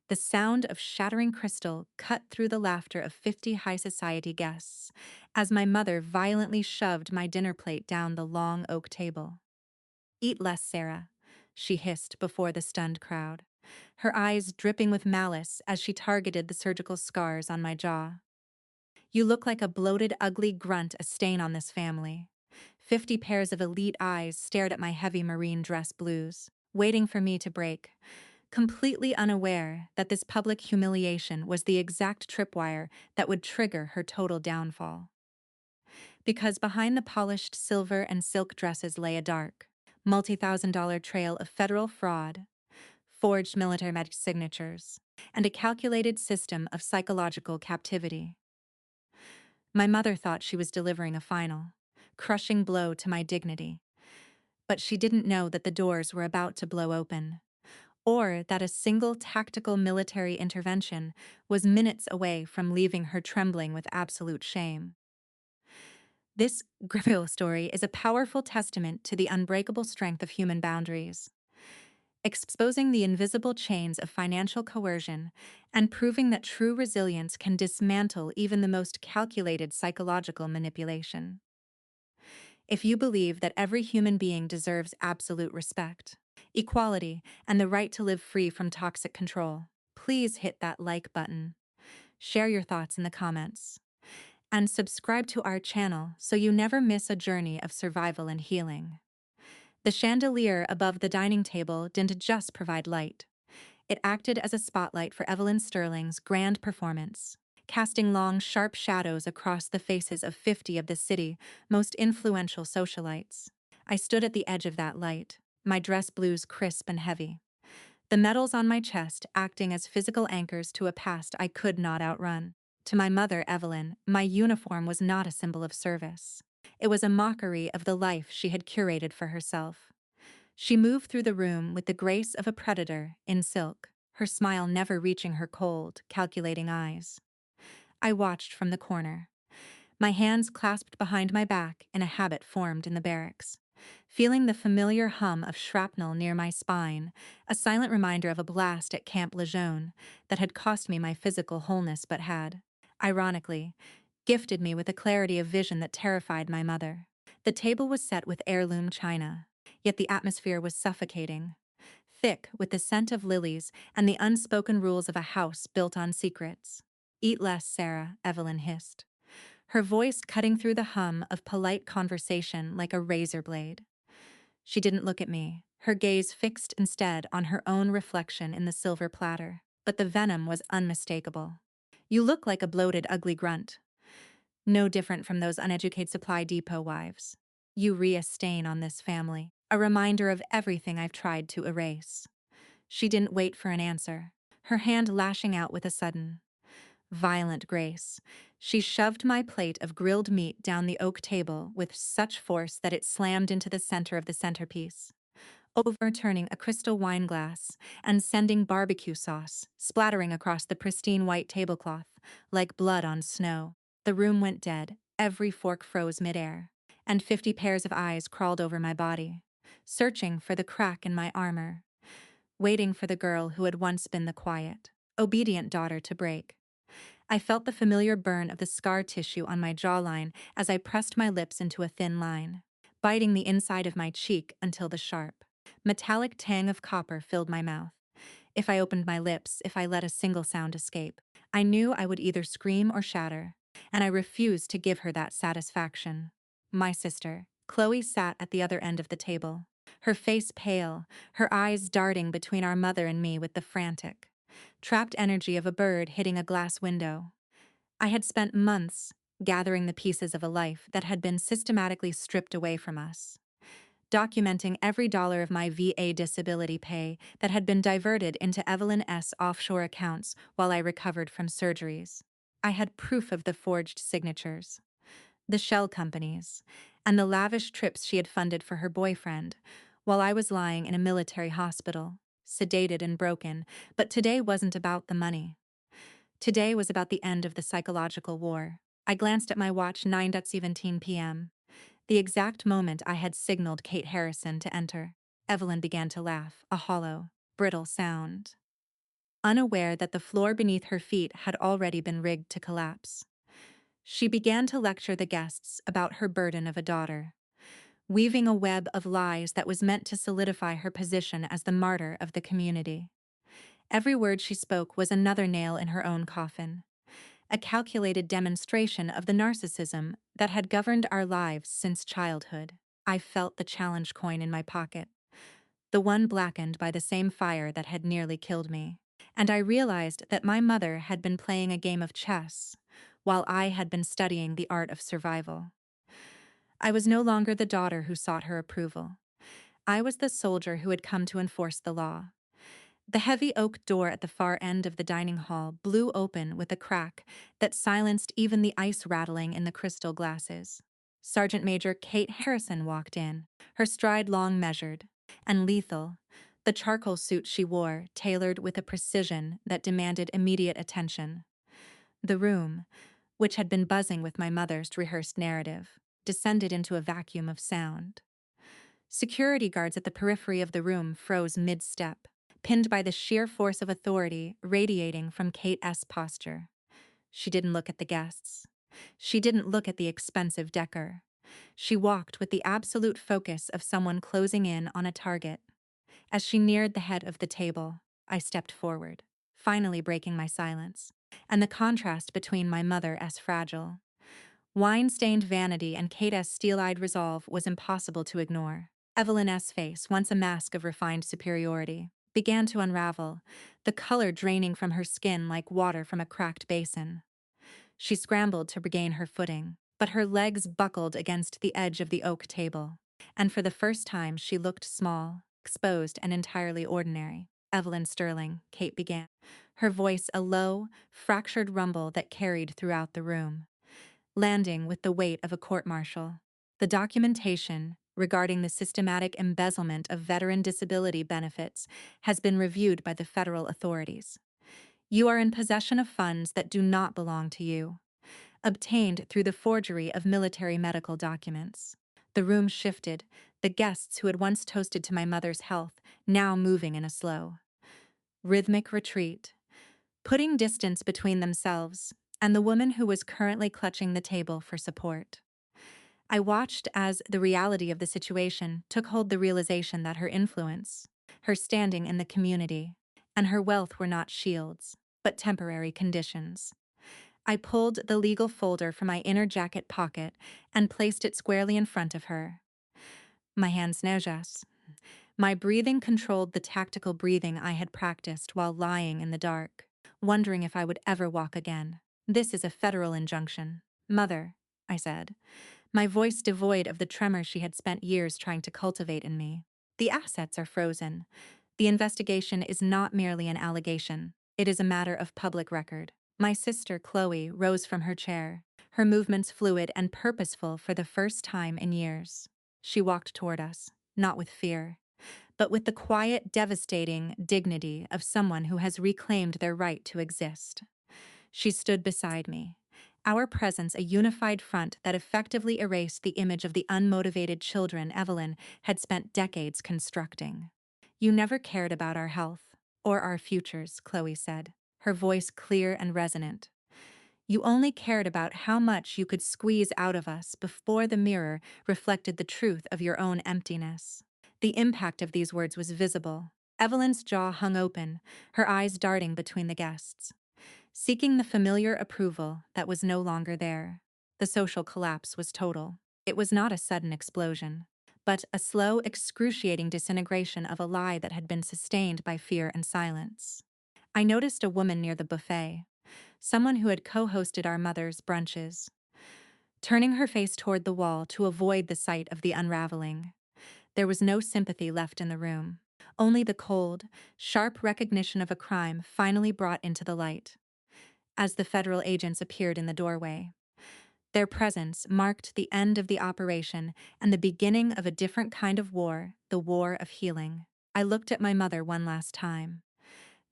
The sound of shattering crystal cut through the laughter of 50 high society guests as my mother violently shoved my dinner plate down the long oak table. "Eat less, Sarah," she hissed before the stunned crowd, her eyes dripping with malice as she targeted the surgical scars on my jaw. "You look like a bloated, ugly grunt, a stain on this family." 50 pairs of elite eyes stared at my heavy marine dress blues, waiting for me to break, completely unaware that this public humiliation was the exact tripwire that would trigger her total downfall. Because behind the polished silver and silk dresses lay a dark, multi-thousand-dollar trail of federal fraud, forged military magic signatures, and a calculated system of psychological captivity. My mother thought she was delivering a final, crushing blow to my dignity, but she didn't know that the doors were about to blow open, or that a single tactical military intervention was minutes away from leaving her trembling with absolute shame. This Griffith story is a powerful testament to the unbreakable strength of human boundaries, exposing the invisible chains of financial coercion and proving that true resilience can dismantle even the most calculated psychological manipulation. If you believe that every human being deserves absolute respect, equality, and the right to live free from toxic control, please hit that like button, share your thoughts in the comments, and subscribe to our channel so you never miss a journey of survival and healing. The chandelier above the dining table didn't just provide light. It acted as a spotlight for Evelyn Sterling's grand performance, casting long, sharp shadows across the faces of 50 of the city's most influential socialites. I stood at the edge of that light, my dress blues crisp and heavy, the medals on my chest acting as physical anchors to a past I could not outrun. To my mother, Evelyn, my uniform was not a symbol of service. It was a mockery of the life she had curated for herself. She moved through the room with the grace of a predator in silk, her smile never reaching her cold, calculating eyes. I watched from the corner, my hands clasped behind my back in a habit formed in the barracks, feeling the familiar hum of shrapnel near my spine, a silent reminder of a blast at Camp Lejeune that had cost me my physical wholeness but had, ironically, gifted me with a clarity of vision that terrified my mother. The table was set with heirloom china, yet the atmosphere was suffocating, thick with the scent of lilies and the unspoken rules of a house built on secrets. "Eat less, Sarah," Evelyn hissed, her voice cutting through the hum of polite conversation like a razor blade. She didn't look at me, her gaze fixed instead on her own reflection in the silver platter, but the venom was unmistakable. "You look like a bloated, ugly grunt. No different from those uneducated supply depot wives. You a stain on this family, a reminder of everything I've tried to erase." She didn't wait for an answer, her hand lashing out with a sudden, violent grace. She shoved my plate of grilled meat down the oak table with such force that it slammed into the center of the centerpiece, overturning a crystal wine glass and sending barbecue sauce splattering across the pristine white tablecloth like blood on snow. The room went dead, every fork froze midair, and 50 pairs of eyes crawled over my body, searching for the crack in my armor, waiting for the girl who had once been the quiet, obedient daughter to break. I felt the familiar burn of the scar tissue on my jawline as I pressed my lips into a thin line, biting the inside of my cheek until the sharp, metallic tang of copper filled my mouth. If I opened my lips, if I let a single sound escape, I knew I would either scream or shatter, and I refused to give her that satisfaction. My sister, Chloe, sat at the other end of the table, her face pale, her eyes darting between our mother and me with the frantic, trapped energy of a bird hitting a glass window. I had spent months gathering the pieces of a life that had been systematically stripped away from us, documenting every dollar of my VA disability pay that had been diverted into Evelyn S. offshore accounts while I recovered from surgeries. I had proof of the forged signatures, the shell companies, and the lavish trips she had funded for her boyfriend while I was lying in a military hospital, sedated and broken. But today wasn't about the money. Today was about the end of the psychological war. I glanced at my watch, 9:17 p.m., the exact moment I had signaled Kate Harrison to enter. Evelyn began to laugh, a hollow, brittle sound. unaware that the floor beneath her feet had already been rigged to collapse. She began to lecture the guests about her burden of a daughter, weaving a web of lies that was meant to solidify her position as the martyr of the community. Every word she spoke was another nail in her own coffin, a calculated demonstration of the narcissism that had governed our lives since childhood. I felt the challenge coin in my pocket, the one blackened by the same fire that had nearly killed me. And I realized that my mother had been playing a game of chess, while I had been studying the art of survival. I was no longer the daughter who sought her approval. I was the soldier who had come to enforce the law. The heavy oak door at the far end of the dining hall blew open with a crack that silenced even the ice rattling in the crystal glasses. Sergeant Major Kate Harrison walked in, her stride long measured and lethal, the charcoal suit she wore tailored with a precision that demanded immediate attention. The room, which had been buzzing with my mother's rehearsed narrative, descended into a vacuum of sound. Security guards at the periphery of the room froze mid-step, pinned by the sheer force of authority radiating from Kate S.'s posture. She didn't look at the guests. She didn't look at the expensive decor. She walked with the absolute focus of someone closing in on a target. As she neared the head of the table, I stepped forward, finally breaking my silence, and the contrast between my mother's fragile, wine-stained vanity and Kate's steel-eyed resolve was impossible to ignore. Evelyn's face, once a mask of refined superiority, began to unravel, the color draining from her skin like water from a cracked basin. She scrambled to regain her footing, but her legs buckled against the edge of the oak table, and for the first time she looked small, exposed, and entirely ordinary. Evelyn Sterling, Kate began, her voice a low, fractured rumble that carried throughout the room, landing with the weight of a court-martial. The documentation regarding the systematic embezzlement of veteran disability benefits has been reviewed by the federal authorities. You are in possession of funds that do not belong to you, obtained through the forgery of military medical documents. The room shifted, the guests who had once toasted to my mother's health now moving in a slow, rhythmic retreat, putting distance between themselves and the woman who was currently clutching the table for support. I watched as the reality of the situation took hold, the realization that her influence, her standing in the community, and her wealth were not shields, but temporary conditions. I pulled the legal folder from my inner jacket pocket and placed it squarely in front of her. My hands nauseous. My breathing controlled the tactical breathing I had practiced while lying in the dark, wondering if I would ever walk again. This is a federal injunction. Mother, I said, my voice devoid of the tremor she had spent years trying to cultivate in me. The assets are frozen. The investigation is not merely an allegation. It is a matter of public record. My sister, Chloe, rose from her chair, her movements fluid and purposeful for the first time in years. She walked toward us, not with fear, but with the quiet, devastating dignity of someone who has reclaimed their right to exist. She stood beside me, our presence a unified front that effectively erased the image of the unmotivated children Evelyn had spent decades constructing. You never cared about our health, or our futures, Chloe said, her voice clear and resonant. You only cared about how much you could squeeze out of us before the mirror reflected the truth of your own emptiness. The impact of these words was visible. Evelyn's jaw hung open, her eyes darting between the guests, seeking the familiar approval that was no longer there. The social collapse was total. It was not a sudden explosion, but a slow, excruciating disintegration of a lie that had been sustained by fear and silence. I noticed a woman near the buffet, someone who had co-hosted our mother's brunches, turning her face toward the wall to avoid the sight of the unraveling. There was no sympathy left in the room, only the cold, sharp recognition of a crime finally brought into the light. As the federal agents appeared in the doorway, their presence marked the end of the operation and the beginning of a different kind of war, the war of healing. I looked at my mother one last time,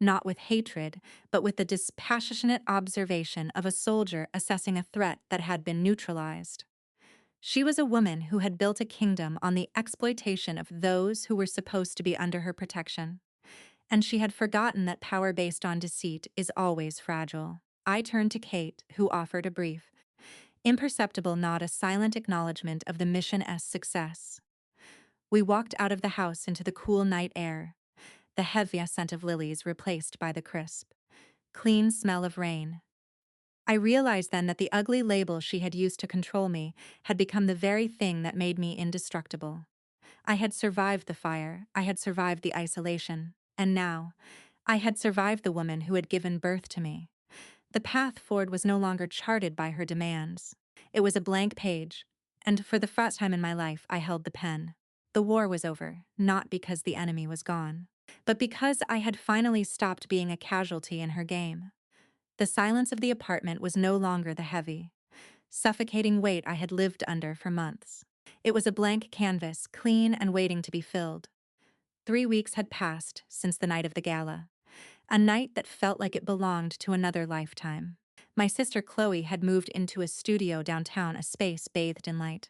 not with hatred, but with the dispassionate observation of a soldier assessing a threat that had been neutralized. She was a woman who had built a kingdom on the exploitation of those who were supposed to be under her protection. And she had forgotten that power based on deceit is always fragile. I turned to Kate, who offered a brief, imperceptible nod, a silent acknowledgement of the mission's success. We walked out of the house into the cool night air, the heavy scent of lilies replaced by the crisp, clean smell of rain. I realized then that the ugly label she had used to control me had become the very thing that made me indestructible. I had survived the fire, I had survived the isolation, and now, I had survived the woman who had given birth to me. The path forward was no longer charted by her demands. It was a blank page, and for the first time in my life, I held the pen. The war was over, not because the enemy was gone, but because I had finally stopped being a casualty in her game. The silence of the apartment was no longer the heavy, suffocating weight I had lived under for months. It was a blank canvas, clean and waiting to be filled. 3 weeks had passed since the night of the gala, a night that felt like it belonged to another lifetime. My sister Chloe had moved into a studio downtown, a space bathed in light,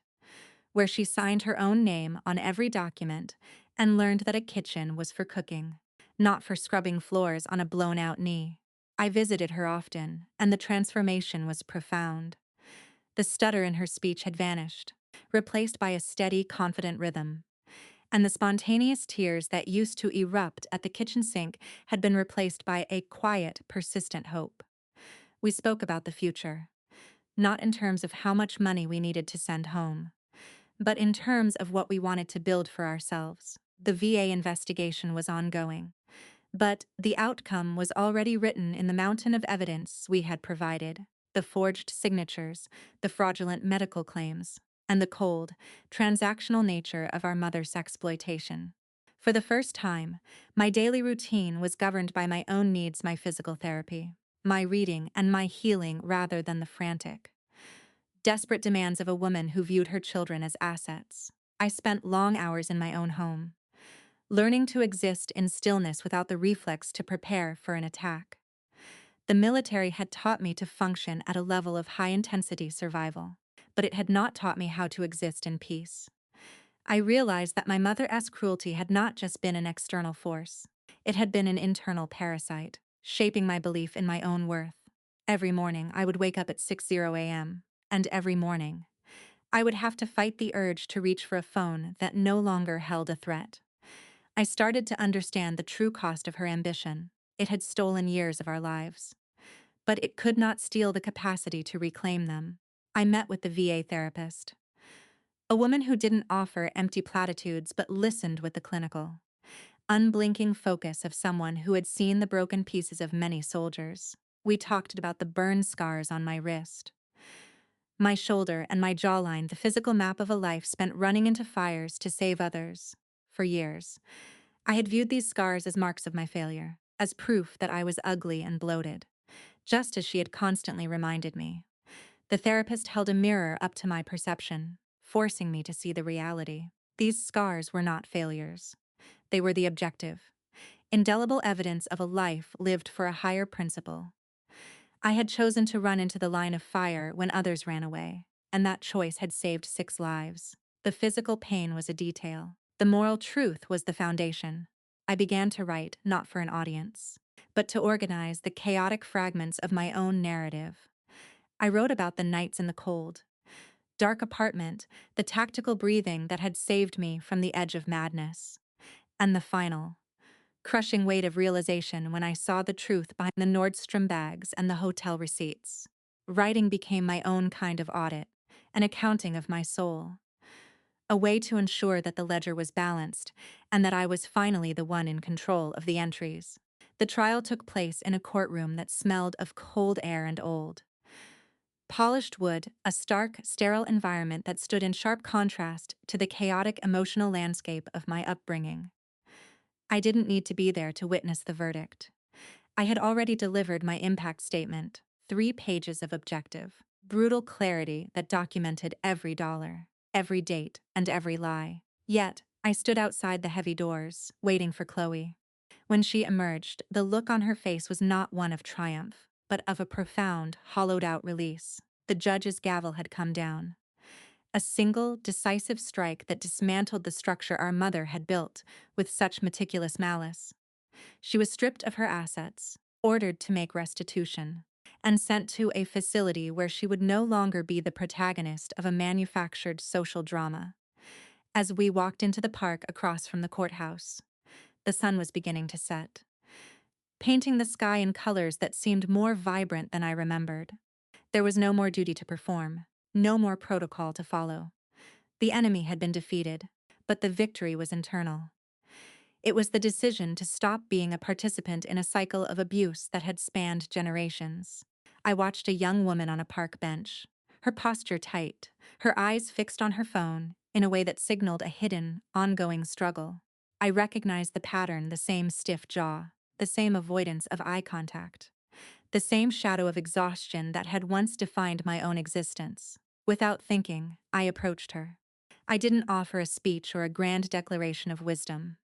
where she signed her own name on every document and learned that a kitchen was for cooking, not for scrubbing floors on a blown-out knee. I visited her often, and the transformation was profound. The stutter in her speech had vanished, replaced by a steady, confident rhythm, and the spontaneous tears that used to erupt at the kitchen sink had been replaced by a quiet, persistent hope. We spoke about the future, not in terms of how much money we needed to send home, but in terms of what we wanted to build for ourselves. The VA investigation was ongoing, but the outcome was already written in the mountain of evidence we had provided: the forged signatures, the fraudulent medical claims, and the cold, transactional nature of our mother's exploitation. For the first time, my daily routine was governed by my own needs, my physical therapy, my reading, and my healing rather than the frantic, desperate demands of a woman who viewed her children as assets. I spent long hours in my own home, learning to exist in stillness without the reflex to prepare for an attack. The military had taught me to function at a level of high-intensity survival, but it had not taught me how to exist in peace. I realized that my mother's cruelty had not just been an external force. It had been an internal parasite, shaping my belief in my own worth. Every morning, I would wake up at 6:00 a.m., and every morning, I would have to fight the urge to reach for a phone that no longer held a threat. I started to understand the true cost of her ambition. It had stolen years of our lives, but it could not steal the capacity to reclaim them. I met with the VA therapist, a woman who didn't offer empty platitudes but listened with the clinical, unblinking focus of someone who had seen the broken pieces of many soldiers. We talked about the burn scars on my wrist, my shoulder, and my jawline, the physical map of a life spent running into fires to save others. For years, I had viewed these scars as marks of my failure, as proof that I was ugly and bloated, just as she had constantly reminded me. The therapist held a mirror up to my perception, forcing me to see the reality. These scars were not failures. They were the objective, indelible evidence of a life lived for a higher principle. I had chosen to run into the line of fire when others ran away, and that choice had saved 6 lives. The physical pain was a detail. The moral truth was the foundation. I began to write, not for an audience, but to organize the chaotic fragments of my own narrative. I wrote about the nights in the cold, dark apartment, the tactical breathing that had saved me from the edge of madness, and the final, crushing weight of realization when I saw the truth behind the Nordstrom bags and the hotel receipts. Writing became my own kind of audit, an accounting of my soul, a way to ensure that the ledger was balanced and that I was finally the one in control of the entries. The trial took place in a courtroom that smelled of cold air and old polished wood, a stark, sterile environment that stood in sharp contrast to the chaotic emotional landscape of my upbringing. I didn't need to be there to witness the verdict. I had already delivered my impact statement, 3 pages of objective, brutal clarity that documented every dollar, every date, and every lie. Yet, I stood outside the heavy doors, waiting for Chloe. When she emerged, the look on her face was not one of triumph, but of a profound, hollowed-out release. The judge's gavel had come down. A single, decisive strike that dismantled the structure our mother had built with such meticulous malice. She was stripped of her assets, ordered to make restitution, and sent to a facility where she would no longer be the protagonist of a manufactured social drama. As we walked into the park across from the courthouse, the sun was beginning to set, painting the sky in colors that seemed more vibrant than I remembered. There was no more duty to perform, no more protocol to follow. The enemy had been defeated, but the victory was internal. It was the decision to stop being a participant in a cycle of abuse that had spanned generations. I watched a young woman on a park bench, her posture tight, her eyes fixed on her phone in a way that signaled a hidden, ongoing struggle. I recognized the pattern, the same stiff jaw, the same avoidance of eye contact, the same shadow of exhaustion that had once defined my own existence. Without thinking, I approached her. I didn't offer a speech or a grand declaration of wisdom.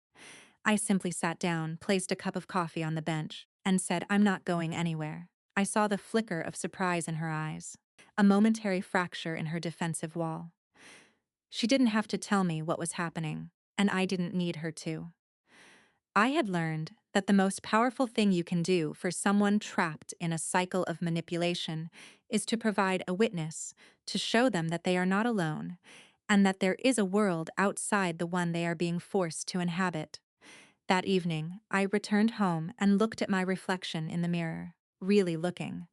I simply sat down, placed a cup of coffee on the bench, and said, "I'm not going anywhere." I saw the flicker of surprise in her eyes, a momentary fracture in her defensive wall. She didn't have to tell me what was happening, and I didn't need her to. I had learned that the most powerful thing you can do for someone trapped in a cycle of manipulation is to provide a witness to show them that they are not alone and that there is a world outside the one they are being forced to inhabit. That evening, I returned home and looked at my reflection in the mirror, really looking,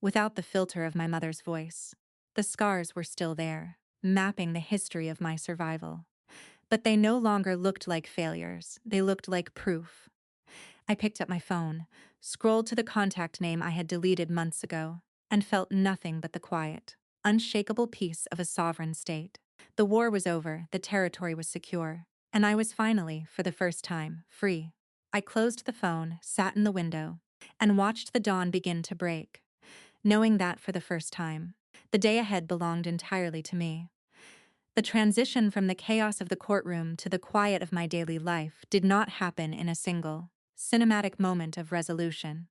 without the filter of my mother's voice. The scars were still there, mapping the history of my survival. But they no longer looked like failures, they looked like proof. I picked up my phone, scrolled to the contact name I had deleted months ago, and felt nothing but the quiet, unshakable peace of a sovereign state. The war was over, the territory was secure, and I was finally, for the first time, free. I closed the phone, sat in the window, and watched the dawn begin to break, knowing that for the first time, the day ahead belonged entirely to me. The transition from the chaos of the courtroom to the quiet of my daily life did not happen in a single, cinematic moment of resolution.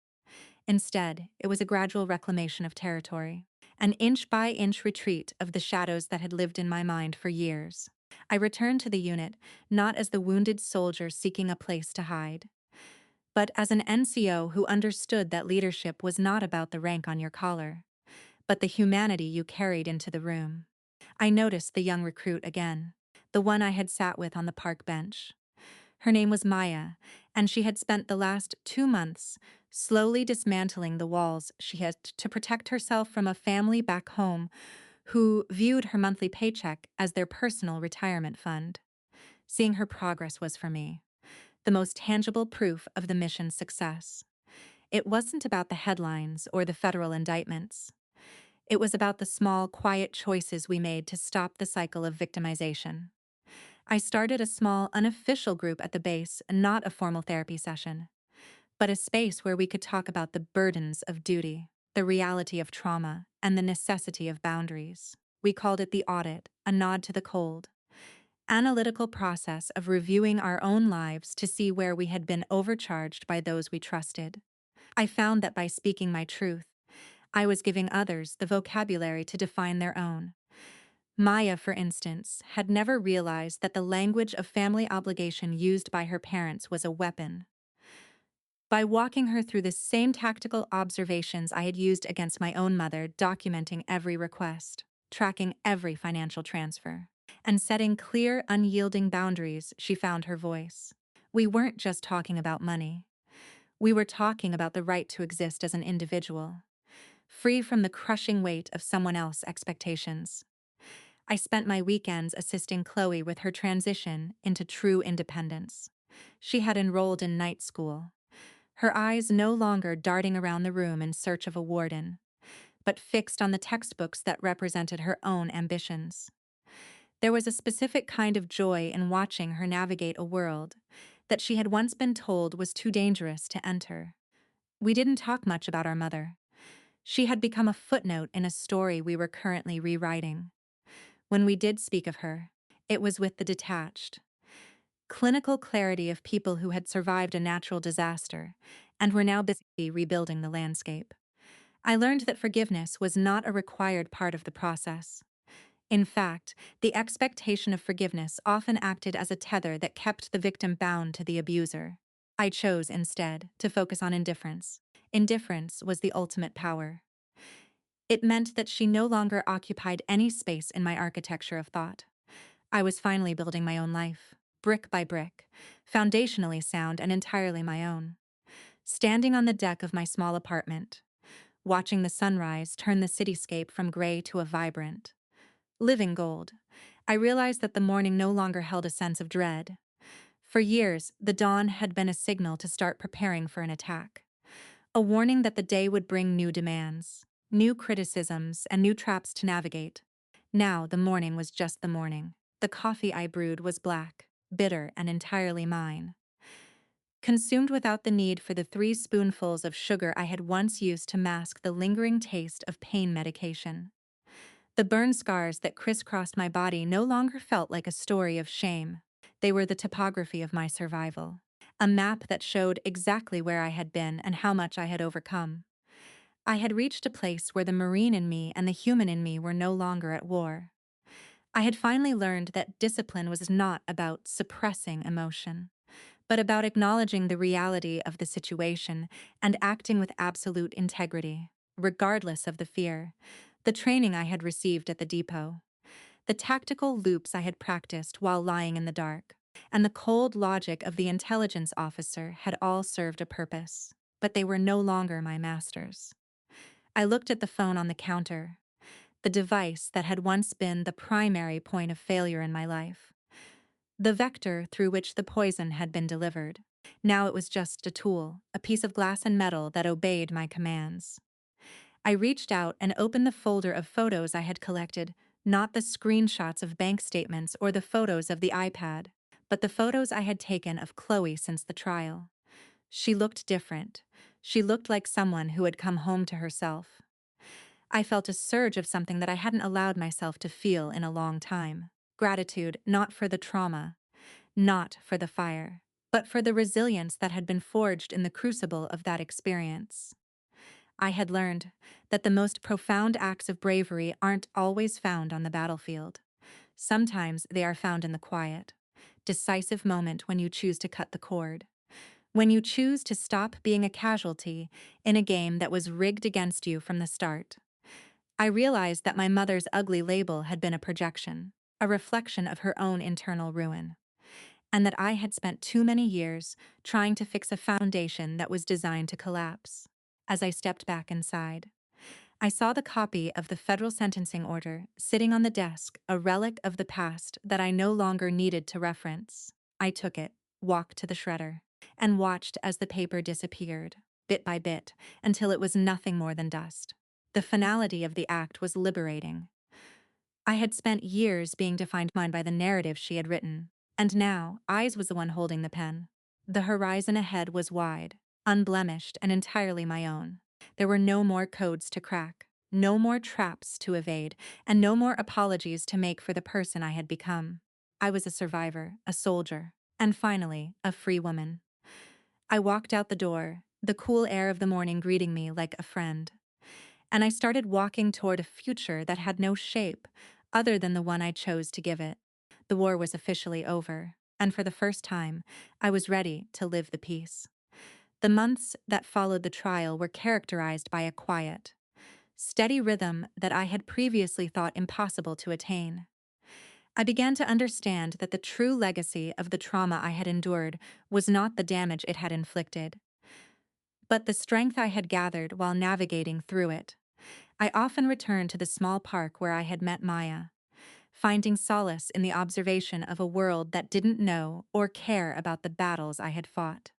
Instead, it was a gradual reclamation of territory, an inch-by-inch retreat of the shadows that had lived in my mind for years. I returned to the unit, not as the wounded soldier seeking a place to hide, but as an NCO who understood that leadership was not about the rank on your collar, but the humanity you carried into the room. I noticed the young recruit again, the one I had sat with on the park bench. Her name was Maya, and she had spent the last 2 months slowly dismantling the walls she had to protect herself from a family back home who viewed her monthly paycheck as their personal retirement fund. Seeing her progress was, for me, the most tangible proof of the mission's success. It wasn't about the headlines or the federal indictments. It was about the small, quiet choices we made to stop the cycle of victimization. I started a small, unofficial group at the base, not a formal therapy session, but a space where we could talk about the burdens of duty, the reality of trauma, and the necessity of boundaries. We called it the audit, a nod to the cold, analytical process of reviewing our own lives to see where we had been overcharged by those we trusted. I found that by speaking my truth, I was giving others the vocabulary to define their own. Maya, for instance, had never realized that the language of family obligation used by her parents was a weapon. By walking her through the same tactical observations I had used against my own mother, documenting every request, tracking every financial transfer, and setting clear, unyielding boundaries, she found her voice. We weren't just talking about money. We were talking about the right to exist as an individual, free from the crushing weight of someone else's expectations. I spent my weekends assisting Chloe with her transition into true independence. She had enrolled in night school, her eyes no longer darting around the room in search of a warden, but fixed on the textbooks that represented her own ambitions. There was a specific kind of joy in watching her navigate a world that she had once been told was too dangerous to enter. We didn't talk much about our mother. She had become a footnote in a story we were currently rewriting. When we did speak of her, it was with the detached, clinical clarity of people who had survived a natural disaster and were now busy rebuilding the landscape. I learned that forgiveness was not a required part of the process. In fact, the expectation of forgiveness often acted as a tether that kept the victim bound to the abuser. I chose, instead, to focus on indifference. Indifference was the ultimate power. It meant that she no longer occupied any space in my architecture of thought. I was finally building my own life, brick by brick, foundationally sound and entirely my own. Standing on the deck of my small apartment, watching the sunrise turn the cityscape from gray to a vibrant, living gold, I realized that the morning no longer held a sense of dread. For years, the dawn had been a signal to start preparing for an attack, a warning that the day would bring new demands, new criticisms, and new traps to navigate. Now, the morning was just the morning. The coffee I brewed was black, bitter, and entirely mine, consumed without the need for the 3 spoonfuls of sugar I had once used to mask the lingering taste of pain medication. The burn scars that crisscrossed my body no longer felt like a story of shame. They were the topography of my survival, a map that showed exactly where I had been and how much I had overcome. I had reached a place where the Marine in me and the human in me were no longer at war. I had finally learned that discipline was not about suppressing emotion, but about acknowledging the reality of the situation and acting with absolute integrity, regardless of the fear, the training I had received at the depot, the tactical loops I had practiced while lying in the dark, and the cold logic of the intelligence officer had all served a purpose, but they were no longer my masters. I looked at the phone on the counter, the device that had once been the primary point of failure in my life, the vector through which the poison had been delivered. Now it was just a tool, a piece of glass and metal that obeyed my commands. I reached out and opened the folder of photos I had collected, not the screenshots of bank statements or the photos of the iPad, but the photos I had taken of Chloe since the trial. She looked different. She looked like someone who had come home to herself. I felt a surge of something that I hadn't allowed myself to feel in a long time. Gratitude, not for the trauma, not for the fire, but for the resilience that had been forged in the crucible of that experience. I had learned that the most profound acts of bravery aren't always found on the battlefield. Sometimes they are found in the quiet, decisive moment when you choose to cut the cord, when you choose to stop being a casualty in a game that was rigged against you from the start. I realized that my mother's ugly label had been a projection, a reflection of her own internal ruin, and that I had spent too many years trying to fix a foundation that was designed to collapse. As I stepped back inside, I saw the copy of the federal sentencing order sitting on the desk, a relic of the past that I no longer needed to reference. I took it, walked to the shredder, and watched as the paper disappeared, bit by bit, until it was nothing more than dust. The finality of the act was liberating. I had spent years being defined by the narrative she had written, and now I was the one holding the pen. The horizon ahead was wide, unblemished, and entirely my own. There were no more codes to crack, no more traps to evade, and no more apologies to make for the person I had become. I was a survivor, a soldier, and finally, a free woman. I walked out the door, the cool air of the morning greeting me like a friend, and I started walking toward a future that had no shape other than the one I chose to give it. The war was officially over, and for the first time, I was ready to live the peace. The months that followed the trial were characterized by a quiet, steady rhythm that I had previously thought impossible to attain. I began to understand that the true legacy of the trauma I had endured was not the damage it had inflicted, but the strength I had gathered while navigating through it. I often returned to the small park where I had met Maya, finding solace in the observation of a world that didn't know or care about the battles I had fought.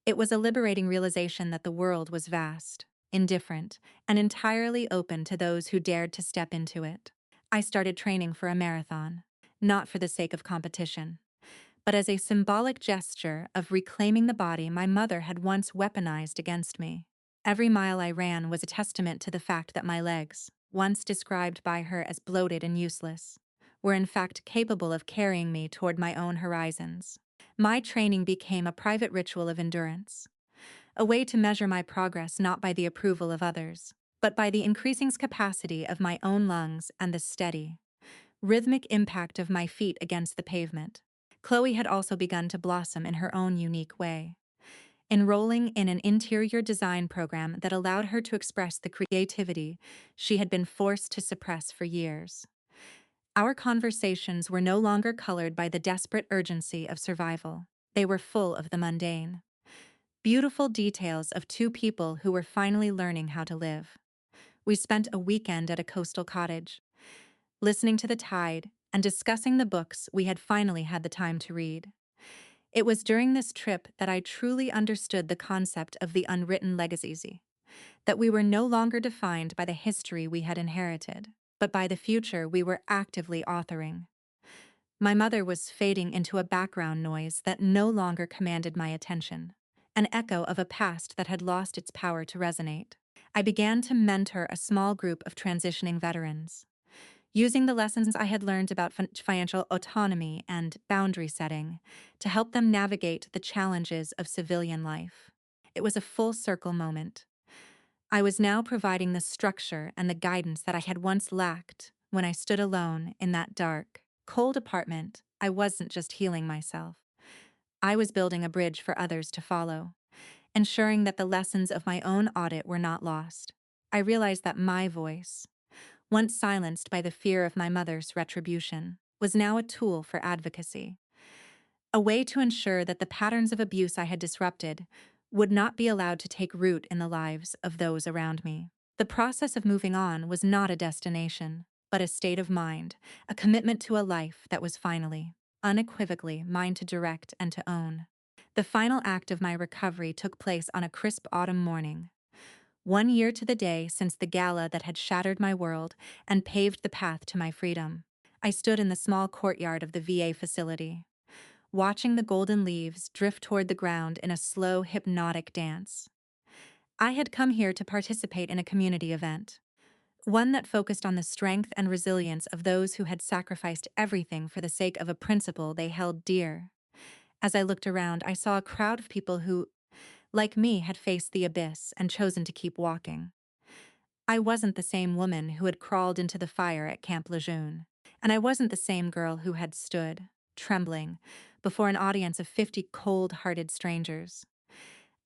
It was a liberating realization that the world was vast, indifferent, and entirely open to those who dared to step into it. I started training for a marathon, not for the sake of competition, but as a symbolic gesture of reclaiming the body my mother had once weaponized against me. Every mile I ran was a testament to the fact that my legs, once described by her as bloated and useless, were in fact capable of carrying me toward my own horizons. My training became a private ritual of endurance, a way to measure my progress not by the approval of others, but by the increasing capacity of my own lungs and the steady, rhythmic impact of my feet against the pavement. Chloe had also begun to blossom in her own unique way. enrolling in an interior design program that allowed her to express the creativity she had been forced to suppress for years. Our conversations were no longer colored by the desperate urgency of survival. They were full of the mundane, beautiful details of two people who were finally learning how to live. We spent a weekend at a coastal cottage, listening to the tide and discussing the books we had finally had the time to read. It was during this trip that I truly understood the concept of the unwritten legacy, that we were no longer defined by the history we had inherited, but by the future we were actively authoring. My mother was fading into a background noise that no longer commanded my attention, an echo of a past that had lost its power to resonate. I began to mentor a small group of transitioning veterans, using the lessons I had learned about financial autonomy and boundary setting to help them navigate the challenges of civilian life. It was a full circle moment. I was now providing the structure and the guidance that I had once lacked when I stood alone in that dark, cold apartment. I wasn't just healing myself. I was building a bridge for others to follow, ensuring that the lessons of my own audit were not lost. I realized that my voice, once silenced by the fear of my mother's retribution, was now a tool for advocacy, a way to ensure that the patterns of abuse I had disrupted would not be allowed to take root in the lives of those around me. The process of moving on was not a destination, but a state of mind, a commitment to a life that was finally, unequivocally mine to direct and to own. The final act of my recovery took place on a crisp autumn morning, 1 year to the day since the gala that had shattered my world and paved the path to my freedom. I stood in the small courtyard of the VA facility, watching the golden leaves drift toward the ground in a slow, hypnotic dance. I had come here to participate in a community event, one that focused on the strength and resilience of those who had sacrificed everything for the sake of a principle they held dear. As I looked around, I saw a crowd of people who, like me, had faced the abyss and chosen to keep walking. I wasn't the same woman who had crawled into the fire at Camp Lejeune, and I wasn't the same girl who had stood, trembling, before an audience of 50 cold-hearted strangers.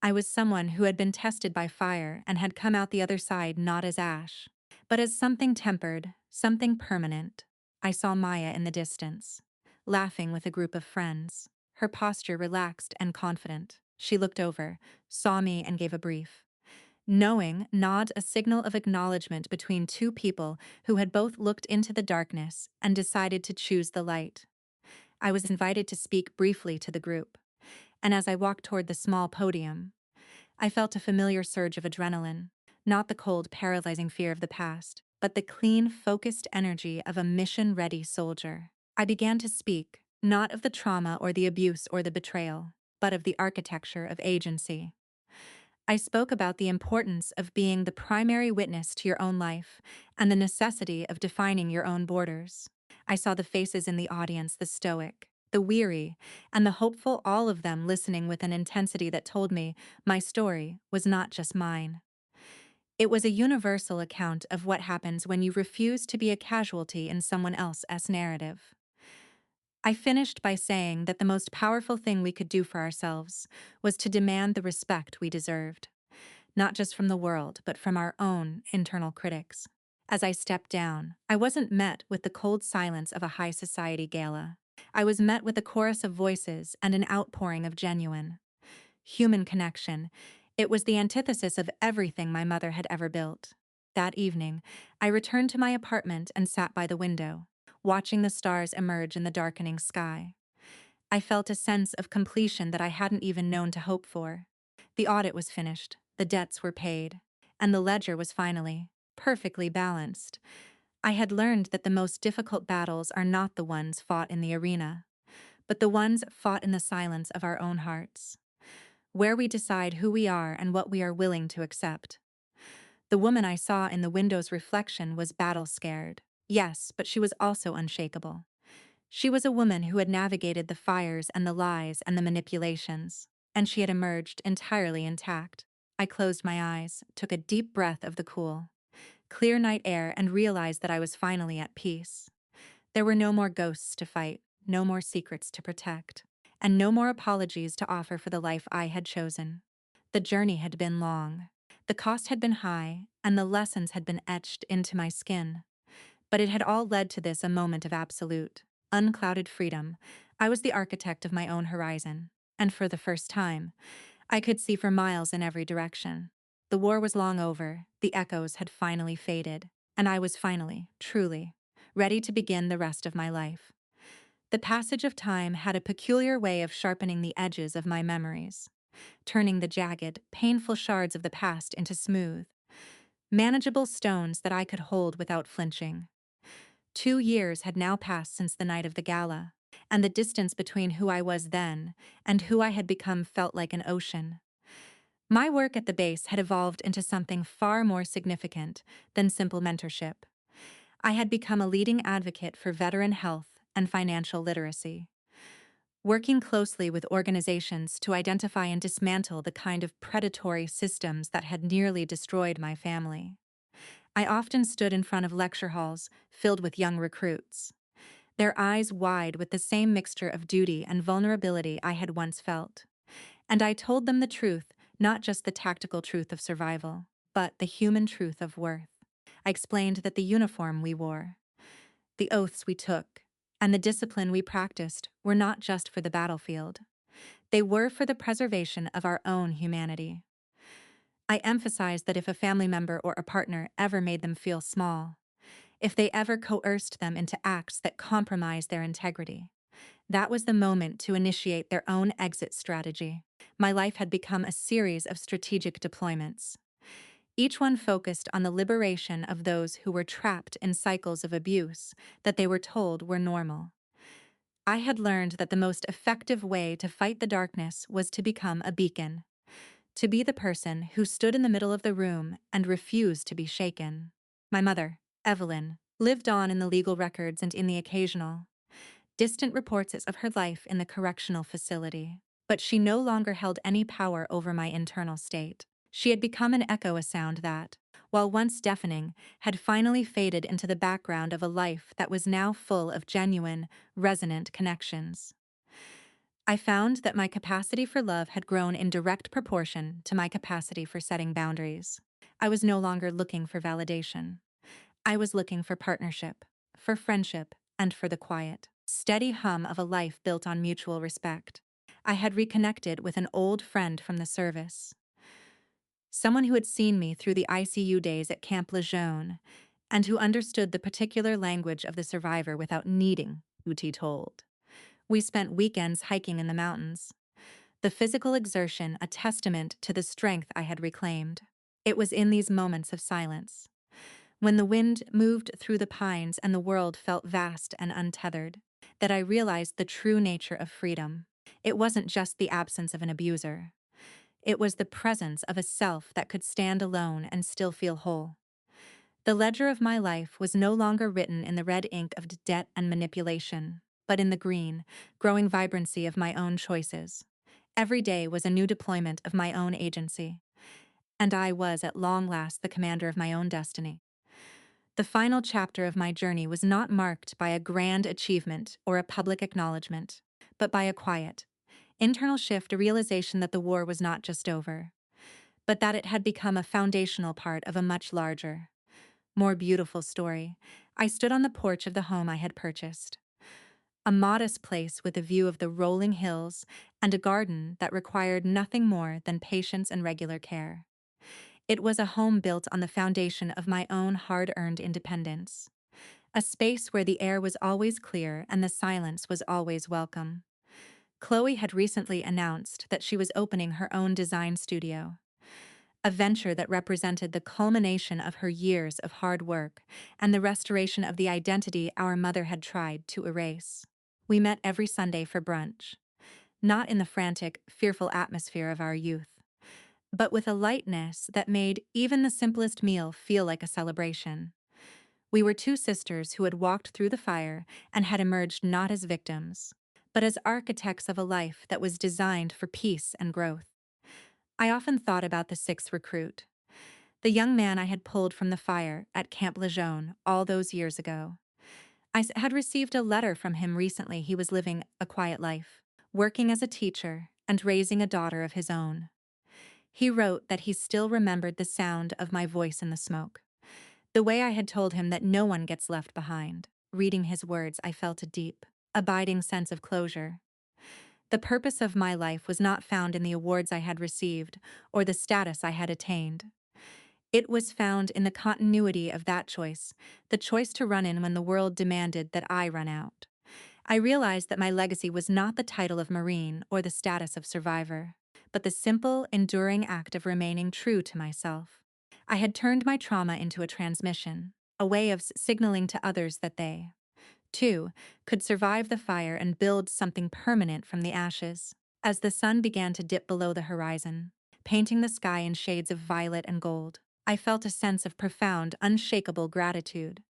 I was someone who had been tested by fire and had come out the other side not as ash, but as something tempered, something permanent. I saw Maya in the distance, laughing with a group of friends, her posture relaxed and confident. She looked over, saw me, and gave a brief, knowing nod, a signal of acknowledgement between two people who had both looked into the darkness and decided to choose the light. I was invited to speak briefly to the group, and as I walked toward the small podium, I felt a familiar surge of adrenaline, not the cold, paralyzing fear of the past, but the clean, focused energy of a mission-ready soldier. I began to speak, not of the trauma or the abuse or the betrayal, but of the architecture of agency. I spoke about the importance of being the primary witness to your own life and the necessity of defining your own borders. I saw the faces in the audience, the stoic, the weary, and the hopeful, all of them listening with an intensity that told me my story was not just mine. It was a universal account of what happens when you refuse to be a casualty in someone else's narrative. I finished by saying that the most powerful thing we could do for ourselves was to demand the respect we deserved, not just from the world, but from our own internal critics. As I stepped down, I wasn't met with the cold silence of a high society gala. I was met with a chorus of voices and an outpouring of genuine, human connection. It was the antithesis of everything my mother had ever built. That evening, I returned to my apartment and sat by the window, watching the stars emerge in the darkening sky. I felt a sense of completion that I hadn't even known to hope for. The audit was finished, the debts were paid, and the ledger was finally perfectly balanced. I had learned that the most difficult battles are not the ones fought in the arena, but the ones fought in the silence of our own hearts, where we decide who we are and what we are willing to accept. The woman I saw in the window's reflection was battle-scared, yes, but she was also unshakable. She was a woman who had navigated the fires and the lies and the manipulations, and she had emerged entirely intact. I closed my eyes, took a deep breath of the cool, clear night air, and realized that I was finally at peace. There were no more ghosts to fight, no more secrets to protect, and no more apologies to offer for the life I had chosen. The journey had been long. The cost had been high, and the lessons had been etched into my skin. But it had all led to this a moment of absolute, unclouded freedom. I was the architect of my own horizon, and for the first time, I could see for miles in every direction. The war was long over, the echoes had finally faded, and I was finally, truly, ready to begin the rest of my life. The passage of time had a peculiar way of sharpening the edges of my memories, turning the jagged, painful shards of the past into smooth, manageable stones that I could hold without flinching. 2 years had now passed since the night of the gala, and the distance between who I was then and who I had become felt like an ocean. My work at the base had evolved into something far more significant than simple mentorship. I had become a leading advocate for veteran health and financial literacy, working closely with organizations to identify and dismantle the kind of predatory systems that had nearly destroyed my family. I often stood in front of lecture halls filled with young recruits, their eyes wide with the same mixture of duty and vulnerability I had once felt. And I told them the truth, not just the tactical truth of survival, but the human truth of worth. I explained that the uniform we wore, the oaths we took, and the discipline we practiced were not just for the battlefield. They were for the preservation of our own humanity. I emphasized that if a family member or a partner ever made them feel small, if they ever coerced them into acts that compromised their integrity, that was the moment to initiate their own exit strategy. My life had become a series of strategic deployments, each one focused on the liberation of those who were trapped in cycles of abuse that they were told were normal. I had learned that the most effective way to fight the darkness was to become a beacon, to be the person who stood in the middle of the room and refused to be shaken. My mother, Evelyn, lived on in the legal records and in the occasional, distant reports of her life in the correctional facility, but she no longer held any power over my internal state. She had become an echo, a sound that, while once deafening, had finally faded into the background of a life that was now full of genuine, resonant connections. I found that my capacity for love had grown in direct proportion to my capacity for setting boundaries. I was no longer looking for validation. I was looking for partnership, for friendship, and for the quiet, steady hum of a life built on mutual respect. I had reconnected with an old friend from the service, someone who had seen me through the ICU days at Camp Lejeune, and who understood the particular language of the survivor without needing to be told. We spent weekends hiking in the mountains, the physical exertion a testament to the strength I had reclaimed. It was in these moments of silence, when the wind moved through the pines and the world felt vast and untethered, that I realized the true nature of freedom. It wasn't just the absence of an abuser. It was the presence of a self that could stand alone and still feel whole. The ledger of my life was no longer written in the red ink of debt and manipulation, but in the green, growing vibrancy of my own choices. Every day was a new deployment of my own agency, and I was at long last the commander of my own destiny. The final chapter of my journey was not marked by a grand achievement or a public acknowledgement, but by a quiet, internal shift, a realization that the war was not just over, but that it had become a foundational part of a much larger, more beautiful story. I stood on the porch of the home I had purchased, a modest place with a view of the rolling hills and a garden that required nothing more than patience and regular care. It was a home built on the foundation of my own hard-earned independence, a space where the air was always clear and the silence was always welcome. Chloe had recently announced that she was opening her own design studio, a venture that represented the culmination of her years of hard work and the restoration of the identity our mother had tried to erase. We met every Sunday for brunch, not in the frantic, fearful atmosphere of our youth, but with a lightness that made even the simplest meal feel like a celebration. We were two sisters who had walked through the fire and had emerged not as victims, but as architects of a life that was designed for peace and growth. I often thought about the sixth recruit, the young man I had pulled from the fire at Camp Lejeune all those years ago. Had received a letter from him recently. He was living a quiet life, working as a teacher and raising a daughter of his own. He wrote that he still remembered the sound of my voice in the smoke, the way I had told him that no one gets left behind. Reading his words, I felt a deep, abiding sense of closure. The purpose of my life was not found in the awards I had received or the status I had attained. It was found in the continuity of that choice, the choice to run in when the world demanded that I run out. I realized that my legacy was not the title of Marine or the status of survivor, but the simple, enduring act of remaining true to myself. I had turned my trauma into a transmission, a way of signaling to others that they, too, could survive the fire and build something permanent from the ashes. As the sun began to dip below the horizon, painting the sky in shades of violet and gold, I felt a sense of profound, unshakable gratitude.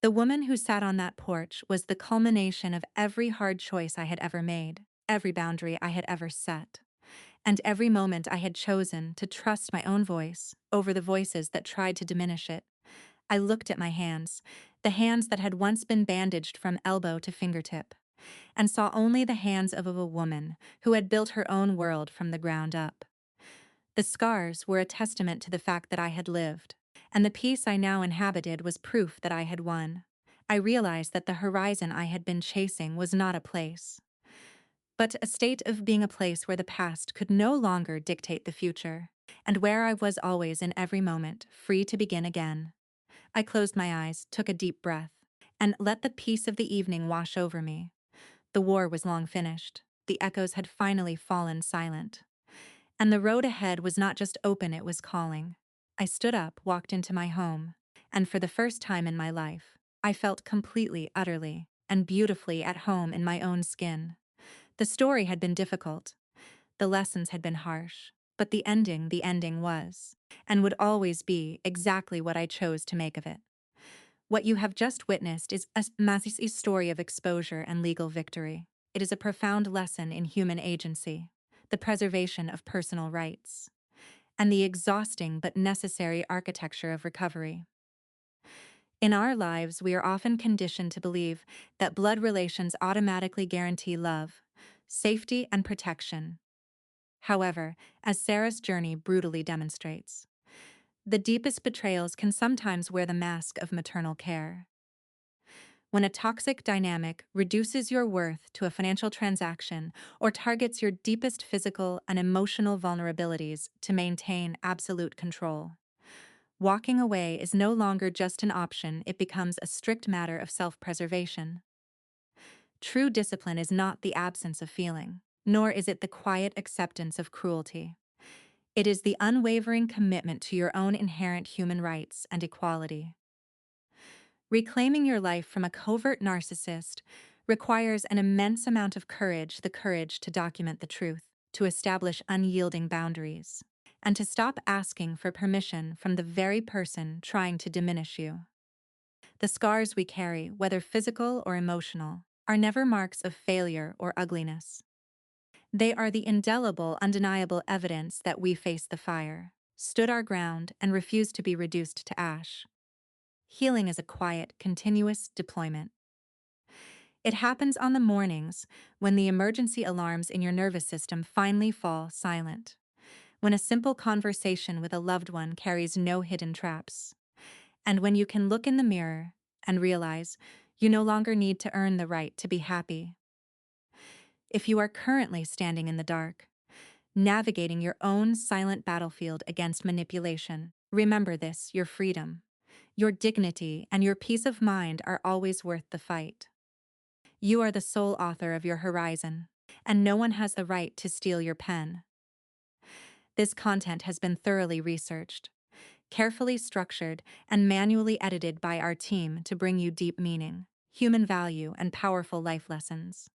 The woman who sat on that porch was the culmination of every hard choice I had ever made, every boundary I had ever set, and every moment I had chosen to trust my own voice over the voices that tried to diminish it. I looked at my hands, the hands that had once been bandaged from elbow to fingertip, and saw only the hands of a woman who had built her own world from the ground up. The scars were a testament to the fact that I had lived, and the peace I now inhabited was proof that I had won. I realized that the horizon I had been chasing was not a place, but a state of being a place where the past could no longer dictate the future, and where I was always in every moment free to begin again. I closed my eyes, took a deep breath, and let the peace of the evening wash over me. The war was long finished. The echoes had finally fallen silent. And the road ahead was not just open, it was calling. I stood up, walked into my home, and for the first time in my life, I felt completely, utterly, and beautifully at home in my own skin. The story had been difficult. The lessons had been harsh. But the ending was, and would always be, exactly what I chose to make of it. What you have just witnessed is a massive story of exposure and legal victory. It is a profound lesson in human agency, the preservation of personal rights, and the exhausting but necessary architecture of recovery. In our lives, we are often conditioned to believe that blood relations automatically guarantee love, safety, and protection. However, as Sarah's journey brutally demonstrates, the deepest betrayals can sometimes wear the mask of maternal care. When a toxic dynamic reduces your worth to a financial transaction or targets your deepest physical and emotional vulnerabilities to maintain absolute control, walking away is no longer just an option, it becomes a strict matter of self-preservation. True discipline is not the absence of feeling, nor is it the quiet acceptance of cruelty. It is the unwavering commitment to your own inherent human rights and equality. Reclaiming your life from a covert narcissist requires an immense amount of courage, the courage to document the truth, to establish unyielding boundaries, and to stop asking for permission from the very person trying to diminish you. The scars we carry, whether physical or emotional, are never marks of failure or ugliness. They are the indelible, undeniable evidence that we faced the fire, stood our ground, and refused to be reduced to ash. Healing is a quiet, continuous deployment. It happens on the mornings when the emergency alarms in your nervous system finally fall silent, when a simple conversation with a loved one carries no hidden traps, and when you can look in the mirror and realize you no longer need to earn the right to be happy. If you are currently standing in the dark, navigating your own silent battlefield against manipulation, remember this: your freedom, your dignity, and your peace of mind are always worth the fight. You are the sole author of your horizon, and no one has the right to steal your pen. This content has been thoroughly researched, carefully structured, and manually edited by our team to bring you deep meaning, human value, and powerful life lessons.